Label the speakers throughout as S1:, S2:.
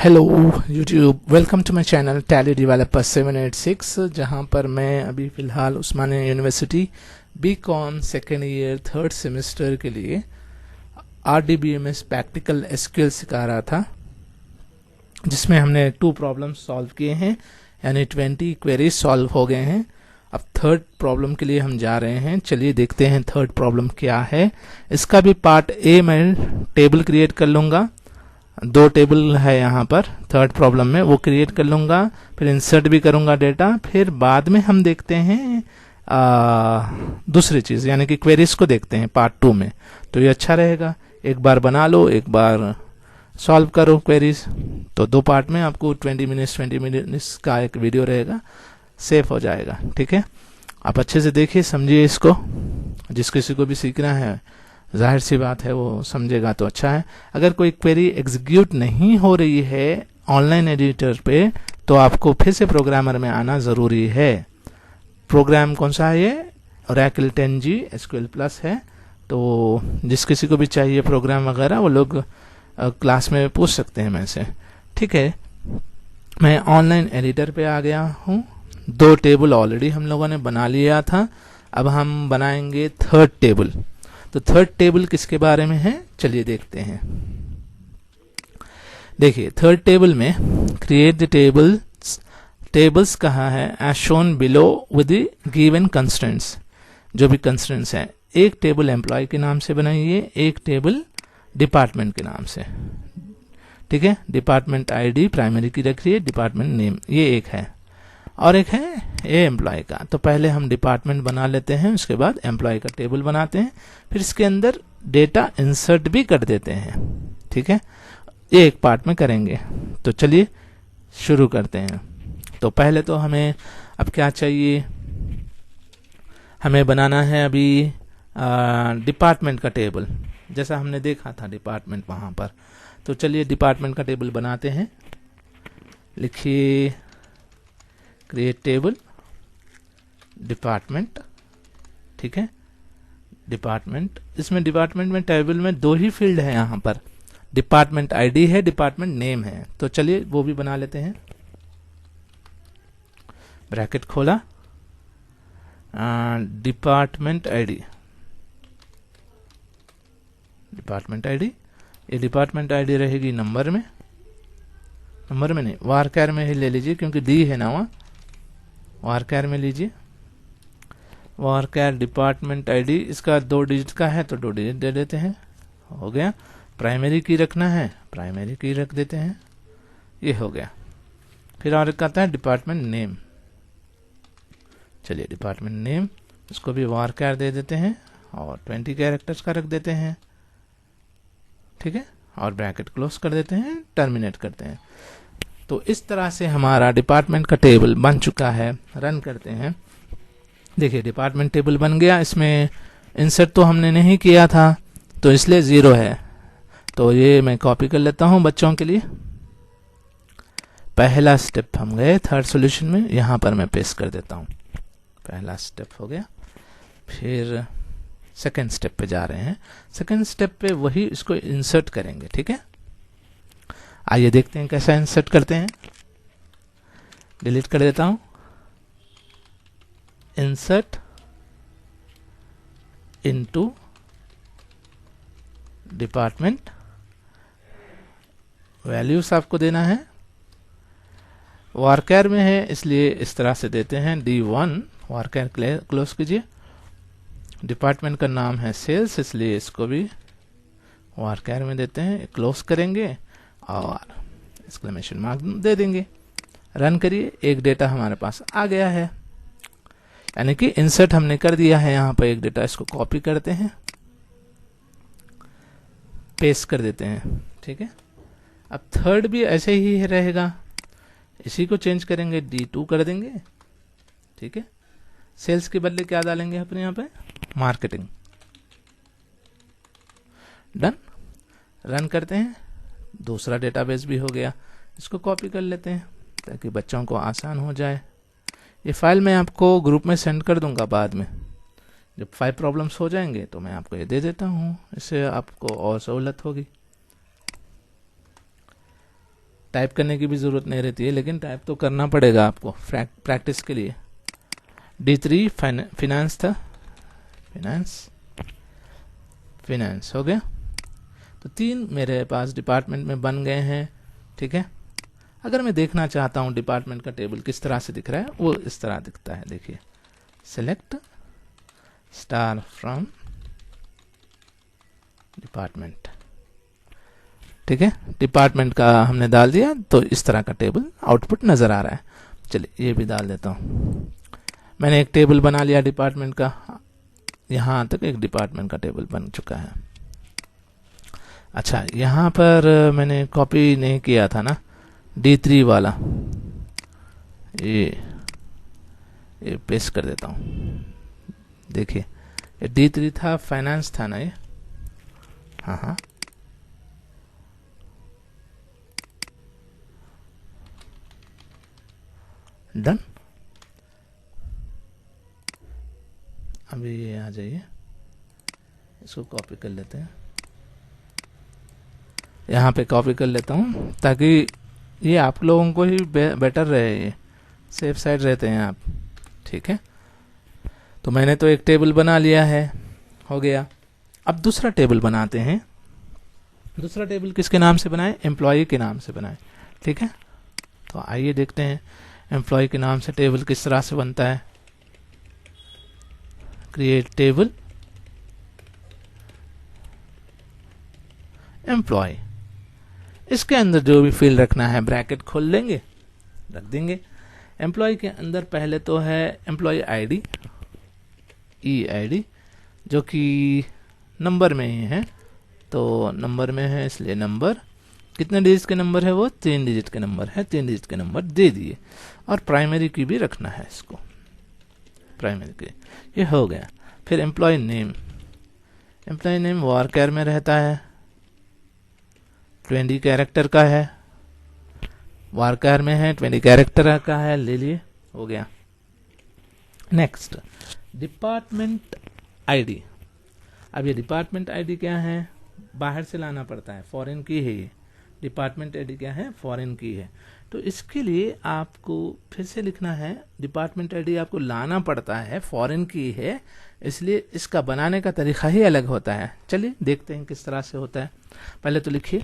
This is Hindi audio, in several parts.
S1: Hello YouTube, welcome to my channel Tally developer 786, जहां पर मैं अभी फ़िलहाल Osmania university BCom second year third semester के लिए RDBMS प्रैक्टिकल SQL सिखा रहा था, जिसमें हमने 2 प्रॉब्लम्स सॉल्व किए हैं, यानी 20 क्वेरीज सॉल्व हो गए हैं। अब थर्ड प्रॉब्लम के लिए हम जा रहे हैं। चलिए देखते हैं थर्ड प्रॉब्लम क्या है। इसका भी पार्ट ए मैं टेबल क्रिएट कर लूँगा। 2 टेबल है यहाँ पर थर्ड प्रॉब्लम में, वो क्रिएट कर लूँगा, फिर इंसर्ट भी करूँगा डेटा। फिर बाद में हम देखते हैं दूसरी चीज़, यानी कि क्वेरीज को देखते हैं पार्ट 2 में। तो ये अच्छा रहेगा, एक बार बना लो, एक बार सॉल्व करो क्वेरीज। तो 2 पार्ट में आपको 20 मिनट्स का एक वीडियो रहेगा, सेफ हो जाएगा। ठीक है, आप अच्छे से देखिए, समझिए इसको। जिस किसी को भी सीखना है, जाहिर सी बात है, वो समझेगा तो अच्छा है। अगर कोई क्वेरी एग्जीक्यूट नहीं हो रही है ऑनलाइन एडिटर पे, तो आपको फिर से प्रोग्रामर में आना ज़रूरी है। प्रोग्राम कौन सा है ये? Oracle 10G SQL Plus है। तो जिस किसी को भी चाहिए प्रोग्राम वगैरह, वो लोग क्लास में पूछ सकते हैं मैं से। ठीक है, मैं ऑनलाइन एडिटर पे आ गया हूँ। 2 टेबल ऑलरेडी हम लोगों ने बना लिया था। अब हम बनाएंगे थर्ड टेबल। तो थर्ड टेबल किसके बारे में है, चलिए देखते हैं। देखिए, थर्ड टेबल में क्रिएट द टेबल्स कहा है, as shown below with the given constraints. जो भी कंस्ट्रेंट्स है, एक टेबल एम्प्लॉय के नाम से बनाइए, एक टेबल डिपार्टमेंट के नाम से। ठीक है, डिपार्टमेंट आईडी प्राइमरी की रखिए, डिपार्टमेंट नेम, ये एक है, और एक है ए एम्प्लॉय का। तो पहले हम डिपार्टमेंट बना लेते हैं, उसके बाद एम्प्लॉय का टेबल बनाते हैं, फिर इसके अंदर डेटा इंसर्ट भी कर देते हैं। ठीक है, ये एक पार्ट में करेंगे। तो चलिए शुरू करते हैं। तो पहले तो हमें अब क्या चाहिए, हमें बनाना है अभी डिपार्टमेंट का टेबल, जैसा हमने देखा था डिपार्टमेंट वहां पर। तो चलिए डिपार्टमेंट का टेबल बनाते हैं। लिखिए क्रिएट टेबल डिपार्टमेंट। ठीक है, डिपार्टमेंट, इसमें डिपार्टमेंट में टेबल में 2 ही फील्ड है यहाँ पर, डिपार्टमेंट आईडी है, डिपार्टमेंट नेम है। तो चलिए वो भी बना लेते हैं। ब्रैकेट खोला, डिपार्टमेंट आईडी, डिपार्टमेंट आईडी, ये डिपार्टमेंट आईडी रहेगी नंबर में नहीं, वारकैर में ही ले लीजिए, क्योंकि डी है ना वहाँ, वारकैर में लीजिए। वारकैर डिपार्टमेंट आईडी, इसका 2 डिजिट का है तो 2 डिजिट दे देते हैं, हो गया। प्राइमरी की रखना है, प्राइमरी की रख देते हैं, ये हो गया। फिर और कहता है डिपार्टमेंट नेम। चलिए डिपार्टमेंट नेम, इसको भी वारकैर दे देते हैं और 20 कैरेक्टर्स का रख देते हैं। ठीक है, और ब्रैकेट क्लोज कर देते हैं, टर्मिनेट करते हैं। तो इस तरह से हमारा डिपार्टमेंट का टेबल बन चुका है। रन करते हैं। देखिए डिपार्टमेंट टेबल बन गया। इसमें इंसर्ट तो हमने नहीं किया था, तो इसलिए 0 है। तो ये मैं कॉपी कर लेता हूं बच्चों के लिए। पहला स्टेप हम गए थर्ड सॉल्यूशन में, यहां पर मैं पेस्ट कर देता हूं। पहला स्टेप हो गया। फिर सेकेंड स्टेप पे जा रहे हैं। सेकेंड स्टेप पे वही इसको इंसर्ट करेंगे। ठीक है, आइए देखते हैं कैसा इंसर्ट करते हैं। डिलीट कर देता हूं। इंसर्ट इनटू डिपार्टमेंट, वैल्यूज आपको देना है, वारकैर में है इसलिए इस तरह से देते हैं D1, वारकैर क्लोज कीजिए। डिपार्टमेंट का नाम है सेल्स, इसलिए इसको भी वारकैर में देते हैं, क्लोज करेंगे और एक्सक्लेमेशन मार्क दे देंगे। रन करिए, एक डेटा हमारे पास आ गया है, यानी कि इंसर्ट हमने कर दिया है यहाँ पर एक डेटा। इसको कॉपी करते हैं, पेस्ट कर देते हैं। ठीक है, अब थर्ड भी ऐसे ही रहेगा, इसी को चेंज करेंगे, D2 कर देंगे। ठीक है, सेल्स के बदले क्या डालेंगे अपने यहाँ पे, मार्केटिंग। डन, रन करते हैं। दूसरा डेटाबेस भी हो गया। इसको कॉपी कर लेते हैं ताकि बच्चों को आसान हो जाए। ये फाइल मैं आपको ग्रुप में सेंड कर दूंगा बाद में। जब 5 प्रॉब्लम्स हो जाएंगे तो मैं आपको ये दे देता हूँ, इससे आपको और सहूलत होगी। टाइप करने की भी ज़रूरत नहीं रहती है, लेकिन टाइप तो करना पड़ेगा आपको प्रैक्टिस के लिए। D3 फिनेंस था, फिनेंस हो गया। तो 3 मेरे पास डिपार्टमेंट में बन गए हैं, ठीक है। अगर मैं देखना चाहता हूँ डिपार्टमेंट का टेबल किस तरह से दिख रहा है, वो इस तरह दिखता है, देखिए, सेलेक्ट स्टार फ्रॉम डिपार्टमेंट, ठीक है। डिपार्टमेंट का हमने डाल दिया तो इस तरह का टेबल आउटपुट नजर आ रहा है। चलिए ये भी डाल देता हूँ। मैंने एक टेबल बना लिया डिपार्टमेंट का, यहाँ तक एक डिपार्टमेंट का टेबल बन चुका है। अच्छा, यहाँ पर मैंने कॉपी नहीं किया था ना D3 वाला, ये पेस्ट कर देता हूँ। देखिए ये D3 था, फाइनेंस था ना ये, हाँ, डन। अभी ये आ जाइए, इसको कॉपी कर लेते हैं, यहाँ पे कॉपी कर लेता हूँ ताकि ये आप लोगों को ही बेटर रहे, ये सेफ साइड रहते हैं आप, ठीक है। तो मैंने तो एक टेबल बना लिया है, हो गया। अब दूसरा टेबल बनाते हैं। दूसरा टेबल किसके नाम से बनाएं? एम्प्लॉय के नाम से बनाएं, ठीक है। तो आइए देखते हैं एम्प्लॉय के नाम से टेबल किस तरह से बनता है। क्रिएट टेबल एम्प्लॉय, इसके अंदर जो भी फील्ड रखना है ब्रैकेट खोल लेंगे, रख देंगे। एम्प्लॉय के अंदर पहले तो है एम्प्लॉय आईडी, EID, जो कि नंबर में ही है, तो नंबर में है इसलिए नंबर। कितने डिजिट के नंबर है? वो 3 डिजिट के नंबर है, 3 डिजिट के नंबर दे दिए। और प्राइमरी की भी रखना है इसको, प्राइमरी की, ये हो गया। फिर employ name, employ name varchar में रहता है, 20 कैरेक्टर का है, वारकर में है 20 कैरेक्टर का है, ले लिए, हो गया। Next department ID. अब ये डिपार्टमेंट आईडी क्या है? बाहर से लाना पड़ता है, फॉरेन की है ये। डिपार्टमेंट आईडी क्या है? फॉरेन की है। तो इसके लिए आपको फिर से लिखना है, डिपार्टमेंट आईडी आपको लाना पड़ता है, फॉरेन की है, इसलिए इसका बनाने का तरीका ही अलग होता है। चलिए देखते हैं किस तरह से होता है। पहले तो लिखिए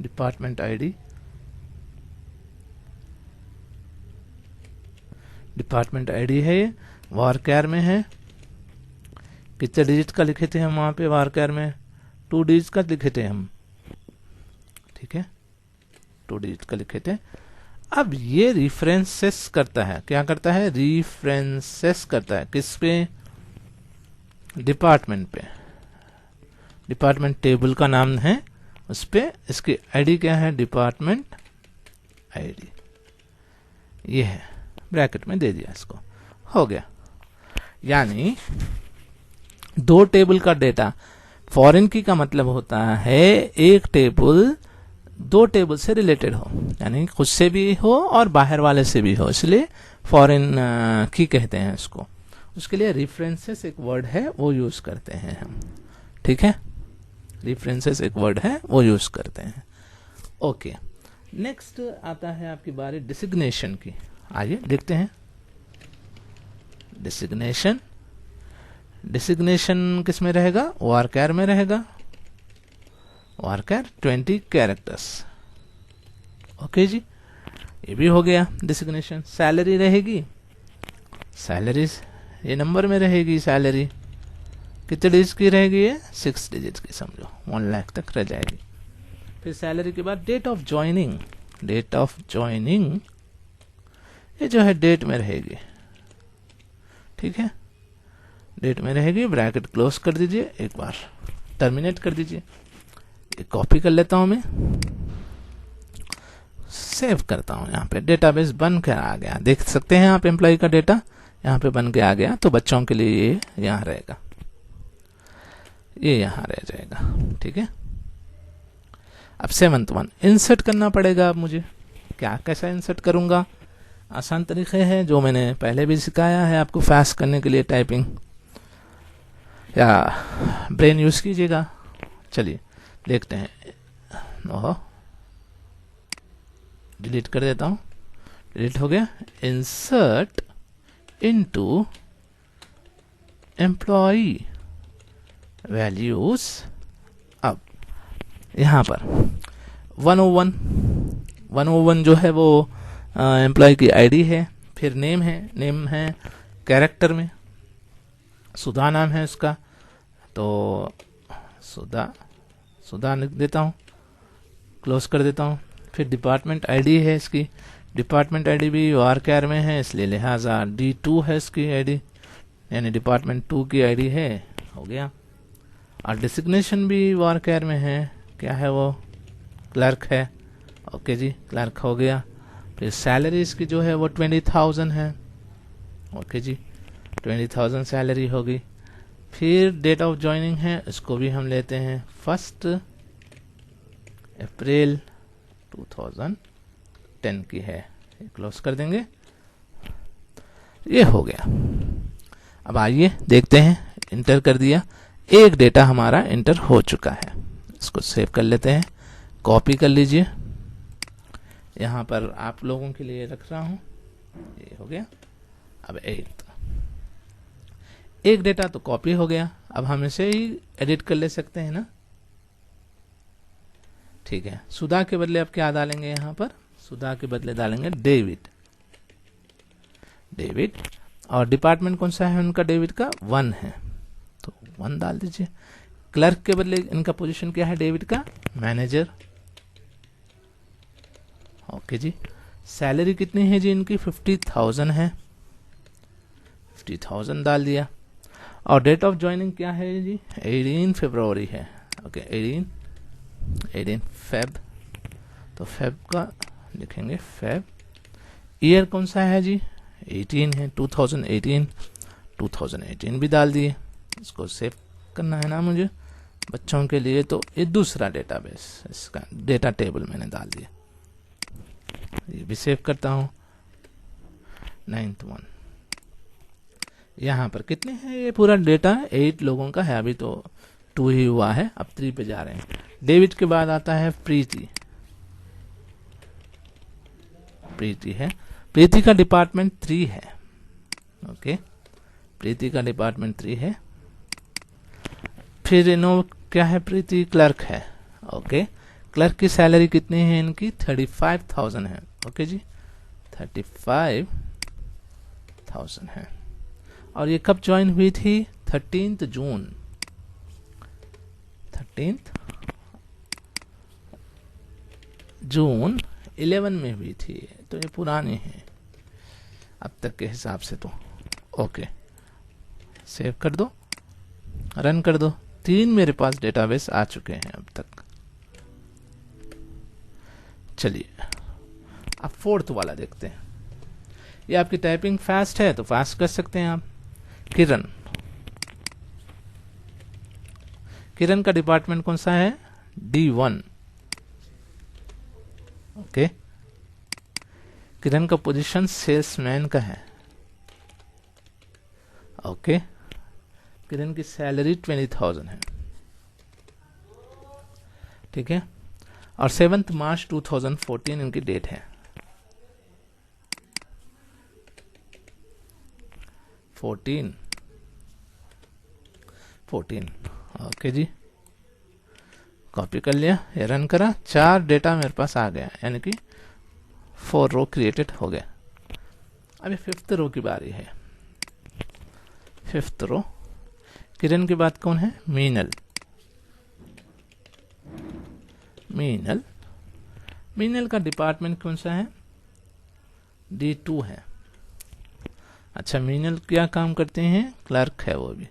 S1: डिपार्टमेंट आईडी, डिपार्टमेंट आईडी है ये, वारकर में है। कितने डिजिट का लिखे थे हम वहां पे? वारकर में 2 डिजिट का लिखे थे हम, ठीक है, 2 डिजिट का लिखे थे। अब ये रिफरेंसेस करता है, क्या करता है? रिफरेंसेस करता है, किस पे? डिपार्टमेंट पे। डिपार्टमेंट टेबल का नाम है उस पे, इसकी आईडी क्या है? डिपार्टमेंट आईडी, ये है, ब्रैकेट में दे दिया इसको, हो गया। यानी 2 टेबल का डेटा, फॉरेन की का मतलब होता है एक टेबल 2 टेबल से रिलेटेड हो, यानी खुद से भी हो और बाहर वाले से भी हो, इसलिए फॉरेन की कहते हैं इसको। उसके लिए रेफरेंसेस एक वर्ड है, वो यूज करते हैं हम, ठीक है। रेफरेंसेस एक वर्ड है, वो यूज करते हैं। ओके, नेक्स्ट आता है आपकी बारी डिसिग्नेशन की। आइए देखते हैं डिसिग्नेशन। डिसिग्नेशन किस में रहेगा? वारकर में रहेगा, वारकर 20 कैरेक्टर्स। ओके जी, ये भी हो गया डिसिग्नेशन। सैलरी रहेगी, सैलरी ये नंबर में रहेगी। सैलरी कितने डिजिट की रहेगी? ये 6 डिजिट की, समझो 1 लाख तक रह जाएगी। फिर सैलरी के बाद date of joining, date of joining ये जो है डेट में रहेगी, ठीक है, डेट में रहेगी। ब्रैकेट क्लोज कर दीजिए, एक बार टर्मिनेट कर दीजिए। ये कॉपी कर लेता हूं मैं, सेव करता हूं। यहाँ पे डेटाबेस बन कर आ गया, देख सकते हैं आप एम्प्लॉय का डेटा यहाँ पे बन के आ गया। तो बच्चों के लिए ये यहाँ रहेगा, ये यहाँ रह जाएगा, ठीक है। अब 7th वन इंसर्ट करना पड़ेगा। अब मुझे क्या, कैसा इंसर्ट करूंगा? आसान तरीके हैं जो मैंने पहले भी सिखाया है आपको फास्ट करने के लिए। टाइपिंग या ब्रेन यूज कीजिएगा। चलिए देखते हैं। ओहो, डिलीट कर देता हूँ, डिलीट हो गया। Insert into employee values. अब यहाँ पर 101 जो है वो एम्प्लॉय की आईडी है, फिर नेम है कैरेक्टर में, सुधा नाम है उसका, तो सुधा लिख देता हूँ, क्लोज कर देता हूँ। फिर डिपार्टमेंट आईडी है इसकी, डिपार्टमेंट आईडी भी वारकैर में है, इसलिए लिहाजा D2 है इसकी आईडी, यानी डिपार्टमेंट 2 की आईडी है, हो गया। और डिसिग्नेशन भी वारकैर में है, क्या है वो, क्लर्क है, ओके जी, क्लर्क हो गया। फिर सैलरी इसकी जो है वो 20,000 है, ओके जी, 20,000 सैलरी होगी। फिर डेट ऑफ ज्वाइनिंग है, इसको भी हम लेते हैं 1 अप्रैल 2010 की है, क्लोज कर देंगे। ये हो गया। अब आइए देखते हैं, इंटर कर दिया, एक डेटा हमारा इंटर हो चुका है। इसको सेव कर लेते हैं, कॉपी कर लीजिए, यहाँ पर आप लोगों के लिए रख रहा हूँ, ये हो गया। अब एक डेटा तो कॉपी हो गया, अब हम इसे ही एडिट कर ले सकते हैं ना, ठीक है। सुधा के बदले अब क्या डालेंगे, यहाँ पर सुधा के बदले डालेंगे डेविड, और डिपार्टमेंट कौन सा है उनका, डेविड का 1 है, तो 1 डाल दीजिए। क्लर्क के बदले इनका पोजीशन क्या है, डेविड का मैनेजर, ओके जी। सैलरी कितनी है जी इनकी, 50,000 है, 50,000 डाल दिया। और डेट ऑफ ज्वाइनिंग क्या है जी, 18 फरवरी है, ओके, 18 फेब, तो फेब का लिखेंगे फेब। ईयर कौन सा है जी, 18 है, 2018 भी डाल दिए। इसको सेव करना है ना मुझे बच्चों के लिए, तो ये दूसरा डेटाबेस, इसका डेटा टेबल मैंने डाल दिया, ये भी सेव करता हूँ। 9th 1, यहाँ पर कितने हैं, ये पूरा डेटा 8 लोगों का है, अभी तो 2 ही हुआ है, अब 3 पे जा रहे हैं। डेविड के बाद आता है प्रीति है, प्रीति का डिपार्टमेंट 3 है, ओके, प्रीति का डिपार्टमेंट 3 है। फिर इनो क्या है, प्रीति क्लर्क है, ओके, क्लर्क की सैलरी कितनी है इनकी, 35,000 है, ओके जी, 35,000 है। और ये कब ज्वाइन हुई थी, 13 जून 11 में हुई थी, तो ये पुरानी है अब तक के हिसाब से, तो ओके, सेव कर दो, रन कर दो। 3 मेरे पास डेटाबेस आ चुके हैं अब तक। चलिए अब 4th वाला देखते हैं। ये आपकी टाइपिंग फास्ट है तो फास्ट कर सकते हैं आप। किरण का डिपार्टमेंट कौन सा है, D1, ओके। किरण का पोजीशन सेल्समैन का है, ओके। किरण की सैलरी 20,000 है, ठीक है। और 7 मार्च 2014 इनकी डेट है, 14, ओके जी, कॉपी कर लिया, ये रन करा, 4 डेटा मेरे पास आ गया, यानी कि 4 रो क्रिएटेड हो गया। अभी 5th रो की बारी है। 5th रो, किरण के बाद कौन है, मीनल का डिपार्टमेंट कौन सा है, D2 है। अच्छा, मीनल क्या काम करते हैं, क्लर्क है वो भी,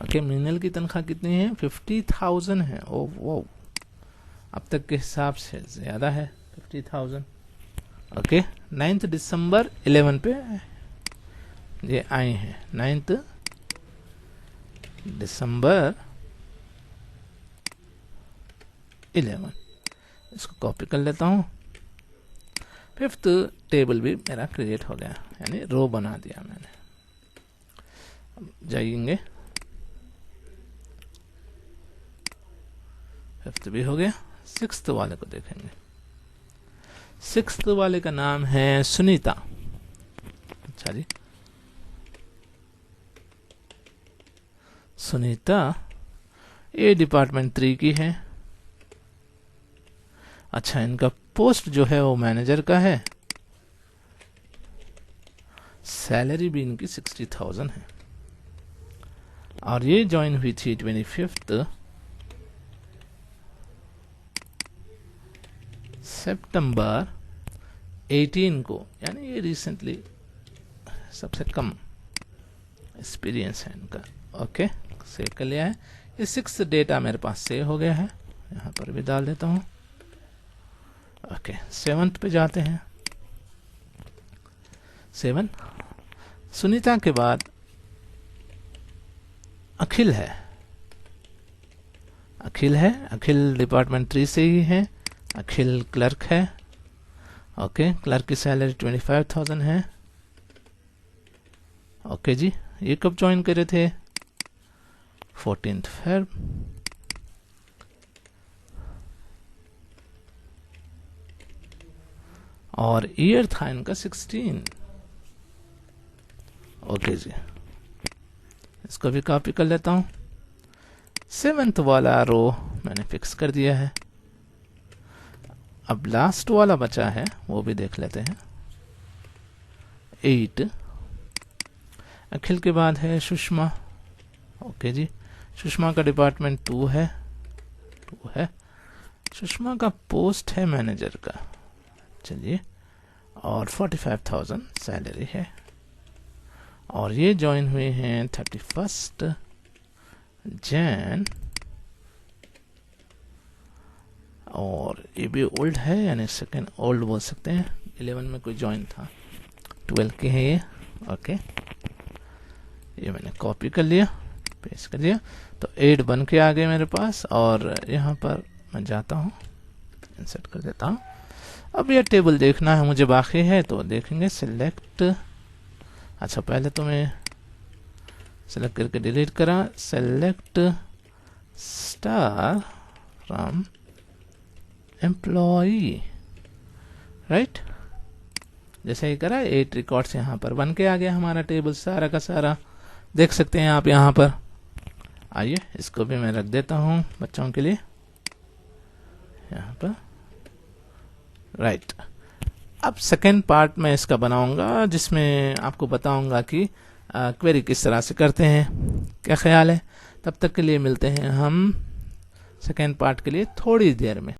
S1: ओके। मीनल की तनख्वाह कितनी है, 50,000 है, ओ वो अब तक के हिसाब से ज्यादा है, 50,000, ओके। 9 दिसंबर 11 पे ये आए हैं, 9 दिसंबर 11, इसको कॉपी कर लेता हूँ। 5th टेबल भी मेरा क्रिएट हो गया, यानी रो बना दिया मैंने। जाएंगे 5th भी हो गया। 6th वाले को देखेंगे। 6th वाले का नाम है सुनीता। अच्छा जी, सुनीता ये डिपार्टमेंट 3 की है। अच्छा, इनका पोस्ट जो है वो मैनेजर का है। सैलरी भी इनकी 60,000 है और ये ज्वाइन हुई थी 25 सितंबर 18 को, यानी ये रिसेंटली सबसे कम एक्सपीरियंस है इनका। ओके, सेव कर लिया है। ये 6 डेटा मेरे पास सेव हो गया है, यहाँ पर भी डाल देता हूँ। ओके, 7th पे जाते हैं। 7 सुनीता के बाद अखिल है। अखिल डिपार्टमेंट 3 से ही है। अखिल क्लर्क है। ओके, क्लर्क की सैलरी 25,000 है। ओके जी, ये कब ज्वाइन करे थे? 14 Feb। और ईयर था इनका 16। ओके जी, इसको भी कॉपी कर लेता हूं। 7th वाला रो मैंने फिक्स कर दिया है। अब लास्ट वाला बचा है, वो भी देख लेते हैं। 8 अखिल के बाद है सुषमा। ओके जी, सुषमा का डिपार्टमेंट 2 है। सुषमा का पोस्ट है मैनेजर का। चलिए, और 45,000 सैलरी है। और ये ज्वाइन हुए हैं 31 जैन। और ये भी ओल्ड है, यानी सेकेंड ओल्ड बोल सकते हैं। 11 में कोई ज्वाइन था। 12 के हैं ये। ओके, ये मैंने कॉपी कर लिया, पेस्ट कर दिया। तो 8 बन के आ गए मेरे पास। और यहाँ पर मैं जाता हूँ, इंसर्ट कर देता हूँ। अब ये टेबल देखना है मुझे बाकी है, तो देखेंगे। सिलेक्ट, अच्छा पहले तो मैं सेलेक्ट करके डिलीट करा। Select star from employee, right. जैसे ही करा, 8 रिकॉर्ड्स यहाँ पर बन के आ गया हमारा टेबल सारा का सारा। देख सकते हैं आप यहाँ पर। आइए, इसको भी मैं रख देता हूँ बच्चों के लिए यहाँ पर, राइट। अब सेकेंड पार्ट में इसका बनाऊंगा, जिसमें आपको बताऊंगा कि क्वेरी किस तरह से करते हैं। क्या ख्याल है? तब तक के लिए मिलते हैं हम सेकेंड पार्ट के लिए थोड़ी देर में।